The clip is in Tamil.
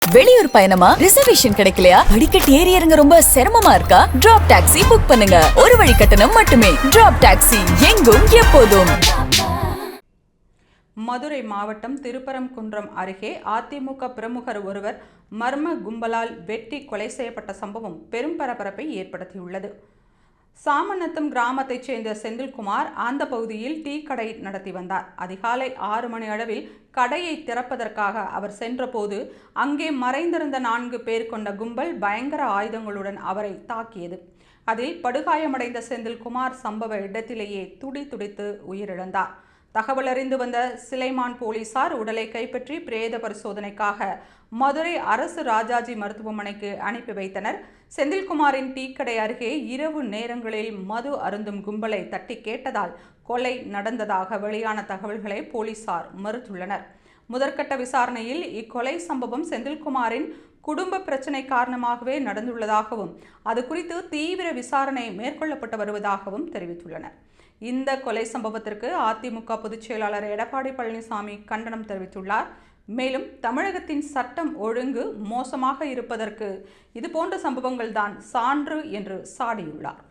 வெளியூர் பயணமா? ரிசர்வேஷன் கிடைக்கலையா? படிக்கட்டு ஏறி இறங்க ரொம்ப சிரமமா இருக்கா? டிராப் டாக்ஸி புக் பண்ணுங்க. ஒரு வழி கட்டணம் மட்டுமே. டிராப் டாக்ஸி, எங்கும் எப்போதும். மதுரை மாவட்டம் திருப்பரங்குன்றம் அருகே அதிமுக பிரமுகர் ஒருவர் மர்ம கும்பலால் வெட்டி கொலை செய்யப்பட்ட சம்பவம் பெரும் பரபரப்பை ஏற்படுத்தியுள்ளது. சாமநத்தம் கிராமத்தைச் சேர்ந்த செந்தில்குமார் அந்த பகுதியில் டீ கடை நடத்தி வந்தார். அதிகாலை 6 மணி அளவில் கடையை திறப்பதற்காக அவர் சென்றபோது அங்கே மறைந்திருந்த 4 பேர் கொண்ட கும்பல் பயங்கர ஆயுதங்களுடன் அவரை தாக்கியது. அதில் படுகாயமடைந்த செந்தில்குமார் சம்பவ இடத்திலேயே துடிதுடித்து உயிரிழந்தார். தகவல் அறிந்து வந்த சிலைமான் போலீசார் உடலை கைப்பற்றி பிரேத பரிசோதனைக்காக மதுரை அரசு ராஜாஜி மருத்துவமனைக்கு அனுப்பி வைத்தனர். செந்தில்குமாரின் டீக்கடை அருகே இரவு நேரங்களில் மது அருந்தும் கும்பலை தட்டி கேட்டதால் கொலை நடந்ததாக வெளியான தகவல்களை போலீசார் மறுத்துள்ளனர். முதற்கட்ட விசாரணையில் இக்கொலை சம்பவம் செந்தில்குமாரின் குடும்ப பிரச்சனை காரணமாகவே நடந்துள்ளதாகவும் அது குறித்து தீவிர விசாரணை மேற்கொள்ளப்பட்டு வருவதாகவும் தெரிவித்துள்ளனர். இந்த கொலை சம்பவத்திற்கு அதிமுக பொதுச் செயலாளர் எடப்பாடி பழனிசாமி கண்டனம் தெரிவித்துள்ளார். மேலும் தமிழகத்தின் சட்டம் ஒழுங்கு மோசமாக இருப்பதற்கு இதுபோன்ற சம்பவங்கள் தான் சான்று என்று சாடியுள்ளார்.